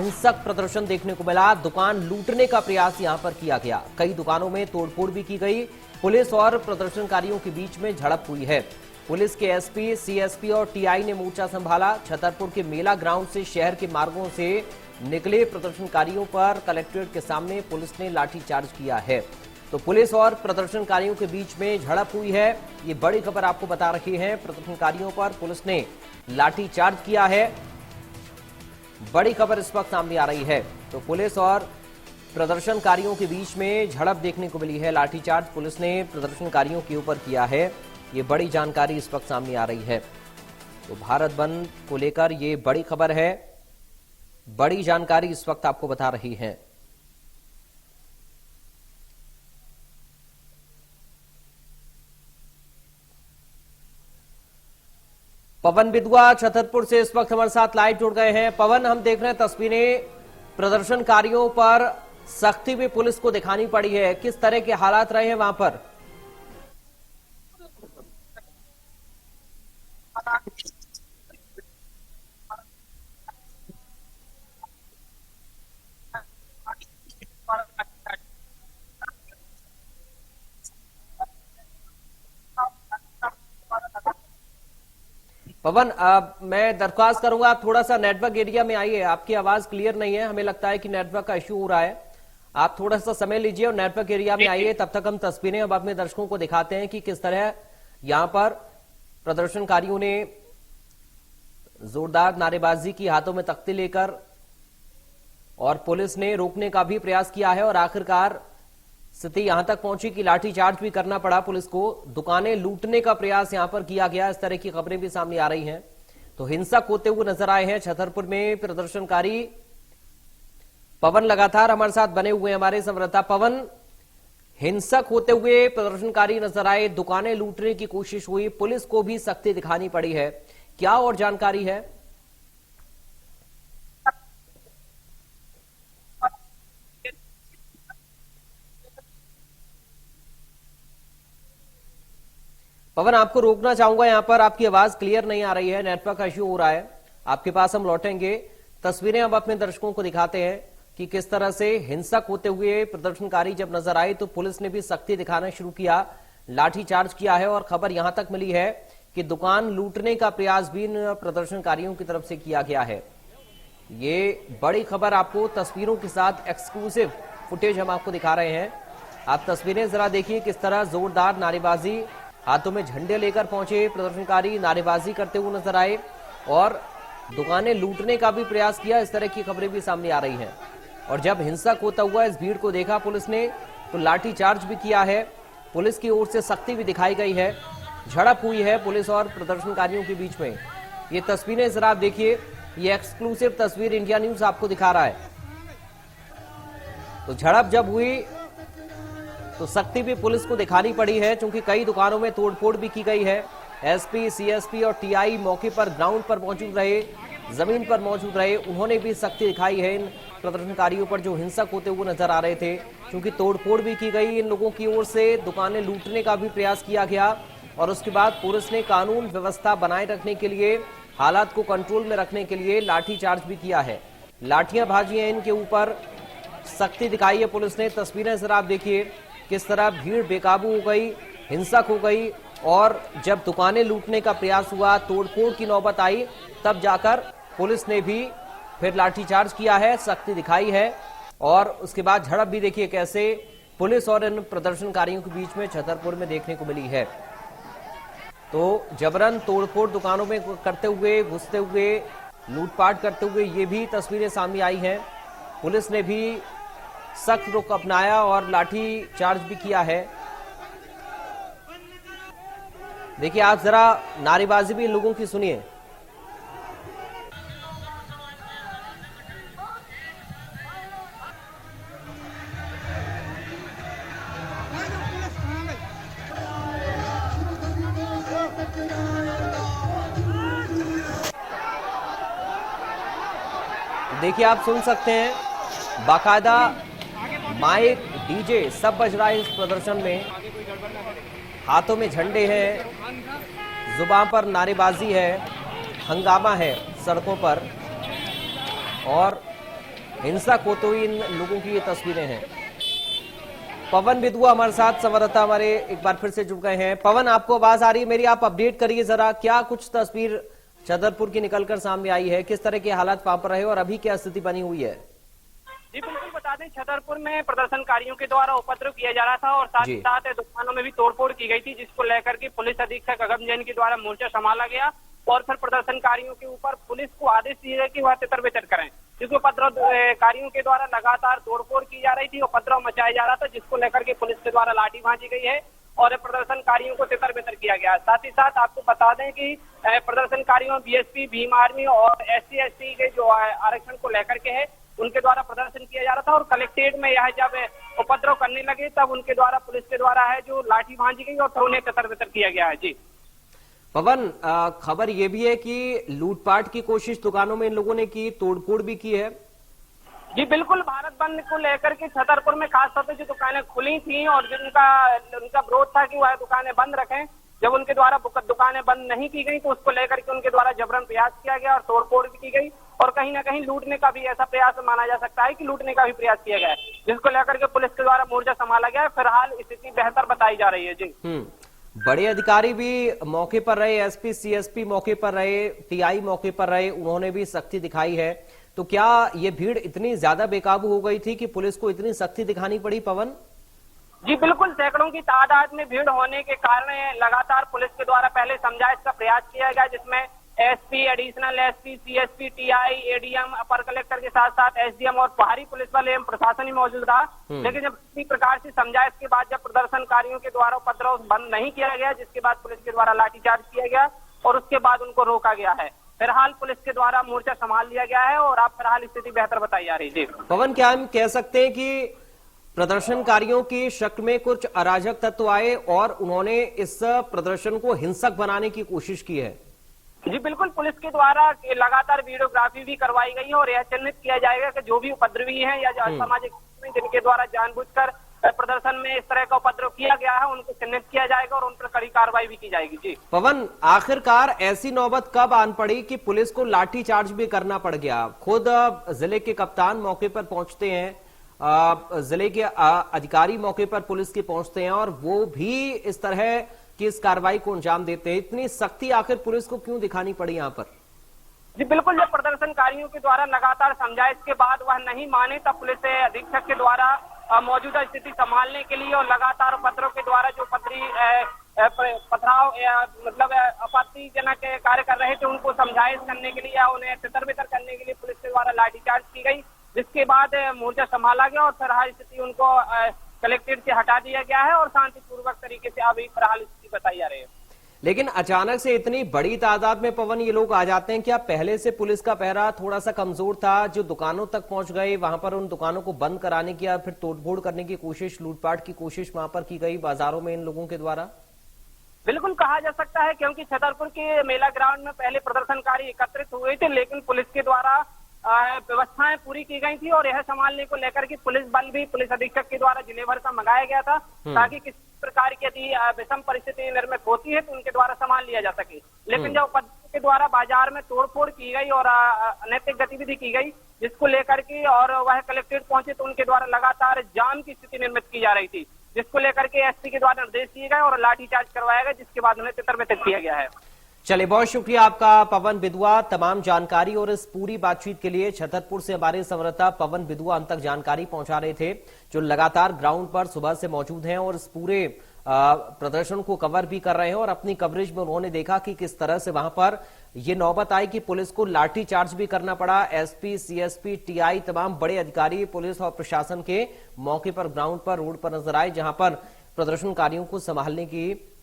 हिंसक प्रदर्शन देखने को मिला। दुकान लूटने का प्रयास यहां पर किया गया। कई दुकानों में तोड़फोड़ भी की गई। पुलिस और प्रदर्शनकारियों के बीच में झड़प हुई है। पुलिस के एसपी, सीएसपी और टीआई ने मोर्चा संभाला। छतरपुर के मेला ग्राउंड से शहर के मार्गों से निकले प्रदर्शनकारियों पर कलेक्ट्रेट के सामने पुलिस ने लाठीचार्ज किया है। तो पुलिस और प्रदर्शनकारियों के बीच में झड़प हुई है। ये बड़ी खबर आपको बता रही है। प्रदर्शनकारियों पर पुलिस ने लाठीचार्ज किया है। बड़ी खबर इस वक्त सामने आ रही है। तो पुलिस और प्रदर्शनकारियों के बीच में झड़प देखने को मिली है। लाठीचार्ज पुलिस ने प्रदर्शनकारियों के ऊपर किया है। ये बड़ी जानकारी इस वक्त सामने आ रही है। तो भारत बंद को लेकर ये बड़ी खबर है। बड़ी जानकारी इस वक्त आपको बता रही है। पवन बिदुआ छतरपुर से इस वक्त हमारे साथ लाइव जुड़ गए हैं। पवन, हम देख रहे हैं तस्वीरें, प्रदर्शनकारियों पर सख्ती भी पुलिस को दिखानी पड़ी है। किस तरह के हालात रहे हैं वहां पर? पवन, मैं दरख्वास्त करूंगा आप थोड़ा सा नेटवर्क एरिया में आइए। आपकी आवाज क्लियर नहीं है, हमें लगता है कि नेटवर्क का इश्यू हो रहा है। आप थोड़ा सा समय लीजिए और नेटवर्क एरिया में आइए। तब तक हम तस्वीरें अब अपने दर्शकों को दिखाते हैं कि किस तरह यहां पर प्रदर्शनकारियों ने जोरदार नारेबाजी की, हाथों में तख्ती लेकर, और पुलिस ने रोकने का भी प्रयास किया है। और आखिरकार स्थिति यहां तक पहुंची कि लाठीचार्ज भी करना पड़ा पुलिस को। दुकानें लूटने का प्रयास यहां पर किया गया। इस तरह की खबरें भी सामने आ रही हैं। तो हिंसक होते हुए नजर आए हैं छतरपुर में प्रदर्शनकारी। पवन लगातार हमारे साथ बने हुए हैं, हमारे संवाददाता पवन। हिंसक होते हुए प्रदर्शनकारी नजर आए, दुकानें लूटने की कोशिश हुई, पुलिस को भी सख्ती दिखानी पड़ी है। क्या और जानकारी है? पवन, आपको रोकना चाहूंगा यहां पर, आपकी आवाज क्लियर नहीं आ रही है, नेटवर्क का इश्यू हो रहा है। आपके पास हम लौटेंगे। तस्वीरें अब अपने दर्शकों को दिखाते हैं कि किस तरह से हिंसक होते हुए प्रदर्शनकारी जब नजर आए तो पुलिस ने भी सख्ती दिखाना शुरू किया, लाठीचार्ज किया है। और खबर यहां तक मिली है कि दुकान लूटने का प्रयास भी इन प्रदर्शनकारियों की तरफ से किया गया है। ये बड़ी खबर आपको तस्वीरों के साथ एक्सक्लूसिव फुटेज हम आपको दिखा रहे हैं। आप तस्वीरें जरा देखिए, किस तरह जोरदार नारेबाजी, हाथों में झंडे लेकर पहुंचे प्रदर्शनकारी, नारेबाजी करते हुए नजर आए और दुकानें लूटने का भी प्रयास किया। इस तरह की खबरें भी सामने आ रही हैं। और जब हिंसक होता हुआ इस भीड़ को देखा पुलिस ने तो लाठीचार्ज भी किया है। पुलिस की ओर से सख्ती भी दिखाई गई है। झड़प हुई है पुलिस और प्रदर्शनकारियों के बीच में। ये तस्वीरें जरा आप देखिए, ये एक्सक्लूसिव तस्वीर इंडिया न्यूज आपको दिखा रहा है। तो झड़प जब हुई तो सख्ती भी पुलिस को दिखानी पड़ी है, क्योंकि कई दुकानों में तोड़फोड़ भी की गई है। एसपी, सीएसपी और टीआई मौके पर, ग्राउंड पर मौजूद रहे, जमीन पर मौजूद रहे। उन्होंने भी सख्ती दिखाई है इन प्रदर्शनकारियों पर जो हिंसक होते हुए नजर आ रहे थे, क्योंकि तोड़फोड़ भी की गई इन लोगों की ओर से, दुकानें लूटने का भी प्रयास किया गया। और उसके बाद पुलिस ने कानून व्यवस्था बनाए रखने के लिए, हालात को कंट्रोल में रखने के लिए लाठीचार्ज भी किया है। लाठियां भाजी हैं इनके ऊपर, सख्ती दिखाई है पुलिस ने। तस्वीरें जरा आप देखिए, किस तरह भीड़ बेकाबू हो गई, हिंसक हो गई। और जब दुकानें लूटने का प्रयास हुआ, तोड़फोड़ की नौबत आई, तब जाकर पुलिस ने भी फिर लाठीचार्ज किया है, सख्ती दिखाई है। और उसके बाद झड़प भी देखिए कैसे पुलिस और इन प्रदर्शनकारियों के बीच में छतरपुर में देखने को मिली है। तो जबरन तोड़फोड़ दुकानों में करते हुए, घुसते हुए, लूटपाट करते हुए, ये भी तस्वीरें सामने आई हैं। पुलिस ने भी सख्त रुख अपनाया और लाठी चार्ज भी किया है। देखिए आप जरा नारेबाजी भी इन लोगों की सुनिए। देखिए आप सुन सकते हैं, बाकायदा माइक, डीजे सब बज रहा है इस प्रदर्शन में। हाथों में झंडे हैं, जुबान पर नारेबाजी है, हंगामा है सड़कों पर। और हिंसक होते हुए इन लोगों की ये तस्वीरें हैं। पवन बिदुआ हमारे साथ संवाददाता हमारे एक बार फिर से जुड़ गए हैं। पवन, आपको आवाज आ रही है मेरी? आप अपडेट करिए जरा, क्या कुछ तस्वीर छतरपुर की निकलकर सामने आई है, किस तरह के हालात वहां पर रहे और अभी क्या स्थिति बनी हुई है? जी बिल्कुल, बता दें छतरपुर में प्रदर्शनकारियों के द्वारा उपद्रव किया जा रहा था और साथ ही साथ दुकानों में भी तोड़फोड़ की गई थी, जिसको लेकर के पुलिस अधीक्षक अगम जैन के द्वारा मोर्चा संभाला गया और फिर प्रदर्शनकारियों के ऊपर पुलिस को आदेश दिए गए कि वह तितर बितर करें, क्योंकि उपद्रवकारियों के द्वारा लगातार तोड़फोड़ की जा रही थी, उपद्रव मचाया जा रहा था, जिसको लेकर के पुलिस के द्वारा लाठी भांजी गई है और प्रदर्शनकारियों को तितर बितर किया गया। साथ ही साथ आपको बता दें कि प्रदर्शनकारियों बीएसपी, भीम आर्मी और SC/ST के जो आरक्षण को लेकर के है, उनके द्वारा प्रदर्शन किया जा रहा था और कलेक्ट्रेट में यह जब उपद्रव करने लगे तब उनके द्वारा पुलिस के द्वारा है जो लाठी भांजी गई और फिर उन्हें तितर बितर किया गया है। जी पवन, खबर ये भी है कि लूटपाट की कोशिश दुकानों में इन लोगों ने की, तोड़फोड़ भी की है। जी बिल्कुल, भारत बंद को लेकर के छतरपुर में खासतौर पर जो दुकानें खुली थी और जिनका उनका विरोध था कि वह दुकानें बंद रखें, जब उनके द्वारा दुकानें बंद नहीं की गई तो उसको लेकर के उनके द्वारा जबरन प्रयास किया गया और तोड़फोड़ भी की गई और कहीं ना कहीं लूटने का भी ऐसा प्रयास माना जा सकता है कि लूटने का भी प्रयास किया गया है, जिसको लेकर के पुलिस के द्वारा मोर्चा संभाला गया है। फिलहाल स्थिति बेहतर बताई जा रही है। जी बड़े अधिकारी भी मौके पर रहे, SP, CSP मौके पर रहे, TI मौके पर रहे, उन्होंने भी सख्ती दिखाई है। तो क्या ये भीड़ इतनी ज्यादा बेकाबू हो गई थी कि पुलिस को इतनी सख्ती दिखानी पड़ी? पवन जी बिल्कुल, सैकड़ों की तादाद में भीड़ होने के कारण लगातार पुलिस के द्वारा पहले समझाइश का प्रयास किया गया, जिसमें SP, additional SP, CSP, TI, ADM, अपर कलेक्टर के साथ साथ SDM और बाहरी पुलिस बल एवं प्रशासन ही मौजूद रहा। लेकिन जब इसी प्रकार से समझाइश के बाद जब प्रदर्शनकारियों के द्वारा उपद्रव बंद नहीं किया गया, जिसके बाद पुलिस के द्वारा लाठीचार्ज किया गया और उसके बाद उनको रोका गया है। फिलहाल पुलिस के द्वारा मोर्चा संभाल लिया गया है और अब फिलहाल स्थिति बेहतर बताई जा रही है। पवन, क्या हम कह सकते हैं कि प्रदर्शनकारियों की शक में कुछ अराजक तत्व आए और उन्होंने इस प्रदर्शन को हिंसक बनाने की कोशिश की है? जी बिल्कुल, पुलिस के द्वारा लगातार वीडियोग्राफी भी करवाई गई है और यह चिन्हित किया जाएगा कि जो भी उपद्रवी हैं या सामाजिक जिनके द्वारा जानबूझकर प्रदर्शन में इस तरह का उपद्रव किया गया है, उनको चिन्हित किया जाएगा और उन पर कड़ी कार्रवाई भी की जाएगी। जी पवन, आखिरकार ऐसी नौबत कब आन पड़ी कि पुलिस को लाठीचार्ज भी करना पड़ गया? खुद जिले के कप्तान मौके पर पहुंचते हैं, जिले के अधिकारी मौके पर पुलिस के पहुंचते हैं और वो भी इस तरह की इस कार्रवाई को अंजाम देते हैं। इतनी सख्ती आखिर पुलिस को क्यों दिखानी पड़ी यहाँ पर? जी बिल्कुल, जब प्रदर्शनकारियों के द्वारा लगातार समझाइश के बाद वह नहीं माने तब पुलिस अधीक्षक के द्वारा मौजूदा स्थिति संभालने के लिए और लगातार उपद्रव के द्वारा जो पथराव मतलब आपत्तिजनक कार्य कर रहे थे उनको समझाइश करने के लिए या उन्हें तितर बितर करने के लिए पुलिस के द्वारा लाठीचार्ज की गई, जिसके बाद मोर्चा संभाला गया और फिलहाल स्थिति उनको कलेक्ट्रेट से हटा दिया गया है और शांतिपूर्वक तरीके से अभी फिलहाल स्थिति बताई जा रही है। लेकिन अचानक से इतनी बड़ी तादाद में पवन ये लोग आ जाते हैं, क्या पहले से पुलिस का पहरा थोड़ा सा कमजोर था? जो दुकानों तक पहुंच गए वहां पर उन दुकानों को बंद कराने की या फिर तोड़फोड़ करने की कोशिश, लूटपाट की कोशिश वहां पर की गई बाजारों में इन लोगों के द्वारा? बिल्कुल कहा जा सकता है, क्योंकि छतरपुर के मेला ग्राउंड में पहले प्रदर्शनकारी एकत्रित हुए थे, लेकिन पुलिस के द्वारा व्यवस्थाएं पूरी की गई थी और यह संभालने को लेकर के पुलिस बल भी पुलिस अधीक्षक के द्वारा जिले भर का मंगाया गया था, ताकि किसी प्रकार की यदि विषम परिस्थिति निर्मित होती है तो उनके द्वारा संभाल लिया जा सके। लेकिन जब उपद्रव के द्वारा बाजार में तोड़फोड़ की गई और अनैतिक गतिविधि की गई, जिसको लेकर के और वह कलेक्ट्रेट पहुंचे तो उनके द्वारा लगातार जाम की स्थिति निर्मित की जा रही थी, जिसको लेकर के SP के द्वारा निर्देश दिए गए और लाठीचार्ज करवाया गया, जिसके बाद उन्हें तितर बितर किया गया है। चलिए, बहुत शुक्रिया आपका पवन बिदुआ तमाम जानकारी और इस पूरी बातचीत के लिए। छतरपुर से हमारे संवाददाता पवन बिदुआ हम तक जानकारी पहुंचा रहे थे, जो लगातार ग्राउंड पर सुबह से मौजूद हैं और इस पूरे प्रदर्शन को कवर भी कर रहे हैं और अपनी कवरेज में उन्होंने देखा कि किस तरह से वहां पर ये नौबत आई कि पुलिस को लाठीचार्ज भी करना पड़ा। SP, CSP, TI तमाम बड़े अधिकारी पुलिस और प्रशासन के मौके पर ग्राउंड पर रोड पर नजर आए, जहां पर प्रदर्शनकारियों को संभालने की